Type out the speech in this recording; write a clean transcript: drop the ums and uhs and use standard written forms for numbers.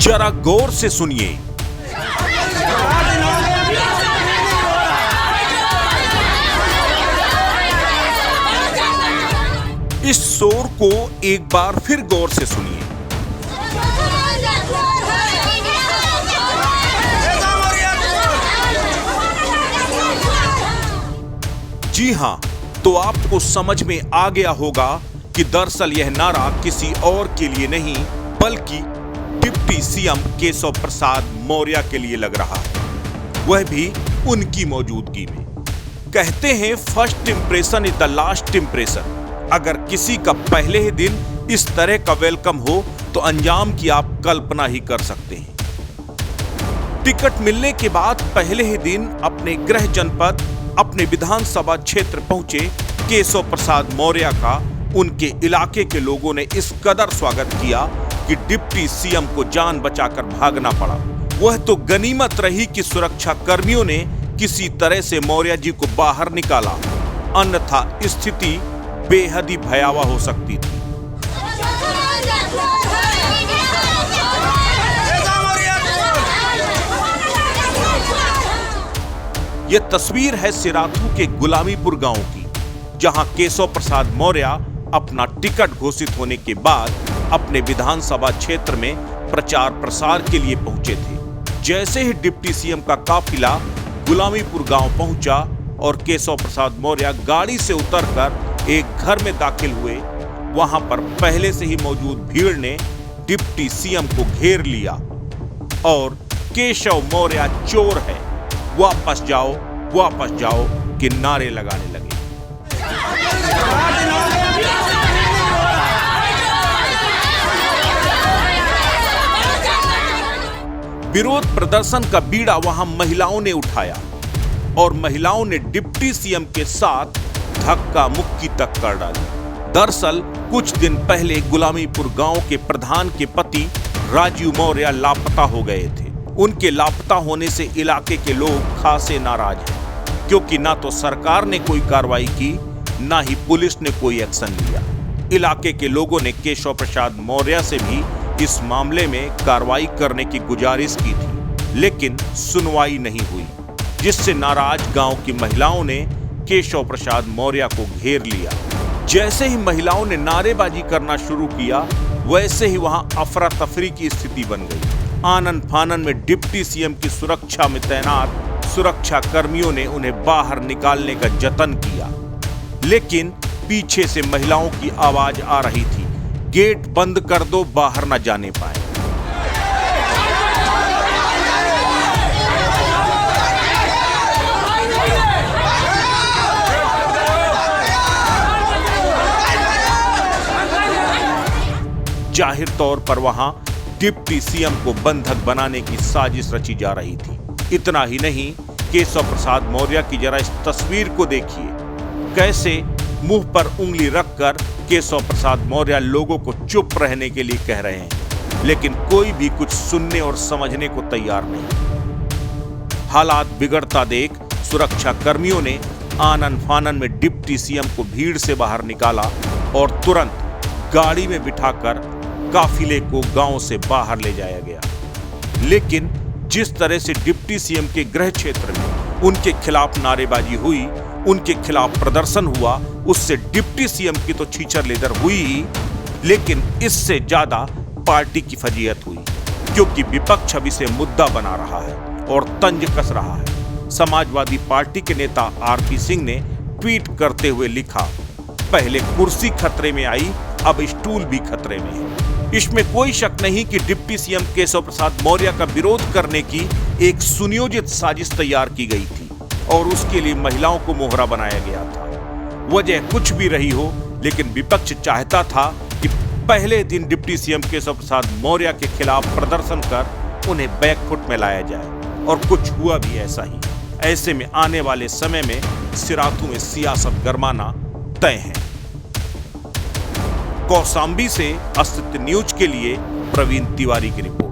जरा गौर से सुनिए। इस शोर को एक बार फिर गौर से सुनिए। जी हां, तो आपको समझ में आ गया होगा कि दरअसल यह नारा किसी और के लिए नहीं बल्कि डिप्टी सीएम केशव प्रसाद मौर्य के लिए लग रहा है, वह भी उनकी मौजूदगी में। कहते हैं first impression is the last impression. अगर किसी का पहले ही दिन इस तरह का वेलकम हो तो अंजाम की आप कल्पना ही कर सकते हैं। टिकट मिलने के बाद पहले ही दिन अपने गृह जनपद, अपने विधानसभा क्षेत्र पहुंचे केशव प्रसाद मौर्य का उनके इलाके के लोगों ने इस कदर स्वागत किया कि डिप्टी सीएम को जान बचाकर भागना पड़ा। वह तो गनीमत रही कि सुरक्षा कर्मियों ने किसी तरह से मौर्य जी को बाहर निकाला, अन्यथा स्थिति बेहद ही भयावह हो सकती थी। यह तस्वीर है सिराथू के गुलामीपुर गांव की, जहां केशव प्रसाद मौर्य अपना टिकट घोषित होने के बाद अपने विधानसभा क्षेत्र में प्रचार प्रसार के लिए पहुंचे थे। जैसे ही डिप्टी सीएम का काफिला गुलामीपुर गांव पहुंचा और केशव प्रसाद मौर्य गाड़ी से उतरकर एक घर में दाखिल हुए, वहां पर पहले से ही मौजूद भीड़ ने डिप्टी सीएम को घेर लिया और केशव मौर्य चोर है, वापस जाओ के नारे लगाने लगे। विरोध प्रदर्शन का बीड़ा वहां महिलाओं ने उठाया और महिलाओं ने डिप्टी सीएम के साथ धक्का मुक्की तक कर डाली। दरअसल कुछ दिन पहले गुलामीपुर गांव के प्रधान के पति राजीव मौर्य लापता हो गए थे। उनके लापता होने से इलाके के लोग खासे नाराज हैं, क्योंकि ना तो सरकार ने कोई कार्रवाई की, ना ही पुलिस ने कोई एक्शन लिया। इलाके के लोगों ने केशव प्रसाद मौर्य से भी इस मामले में कार्रवाई करने की गुजारिश की थी, लेकिन सुनवाई नहीं हुई, जिससे नाराज गांव की महिलाओं ने केशव प्रसाद मौर्य को घेर लिया। जैसे ही महिलाओं ने नारेबाजी करना शुरू किया, वैसे ही वहां अफरा तफरी की स्थिति बन गई। आनन फानन में डिप्टी सीएम की सुरक्षा में तैनात सुरक्षा कर्मियों ने उन्हें बाहर निकालने का जतन किया, लेकिन पीछे से महिलाओं की आवाज आ रही थी, गेट बंद कर दो, बाहर न जाने पाए। जाहिर तौर पर वहां डिप्टी सीएम को बंधक बनाने की साजिश रची जा रही थी। इतना ही नहीं, केशव प्रसाद मौर्य की जरा इस तस्वीर को देखिए, कैसे मुंह पर उंगली रखकर केशव प्रसाद मौर्य लोगों को चुप रहने के लिए कह रहे हैं, लेकिन कोई भी कुछ सुनने और समझने को तैयार नहीं। हालात बिगड़ता देख सुरक्षा कर्मियों ने आनन फानन में डिप्टी सीएम को भीड़ से बाहर निकाला और तुरंत गाड़ी में बिठाकर काफिले को गांव से बाहर ले जाया गया। लेकिन जिस तरह से डिप्टी सीएम के गृह क्षेत्र में उनके खिलाफ नारेबाजी हुई, उनके खिलाफ प्रदर्शन हुआ, उससे डिप्टी सीएम की तो छीछर लेदर हुई ही, लेकिन इससे ज्यादा पार्टी की फजीहत हुई, क्योंकि विपक्ष अब इसे मुद्दा बना रहा है और तंज कस रहा है। समाजवादी पार्टी के नेता आरपी सिंह ने ट्वीट करते हुए लिखा, पहले कुर्सी खतरे में आई, अब स्टूल भी खतरे में है। इसमें कोई शक नहीं कि डिप्टी सीएम केशव प्रसाद मौर्य का विरोध करने की एक सुनियोजित साजिश तैयार की गई थी और उसके लिए महिलाओं को मोहरा बनाया गया था। वजह कुछ भी रही हो, लेकिन विपक्ष चाहता था कि पहले दिन डिप्टी सीएम केशव प्रसाद मौर्य के खिलाफ प्रदर्शन कर उन्हें बैकफुट में लाया जाए, और कुछ हुआ भी ऐसा ही। ऐसे में आने वाले समय में सिराथू में सियासत गरमाना तय है। कौशाम्बी से अस्तित्व न्यूज के लिए प्रवीण तिवारी की रिपोर्ट।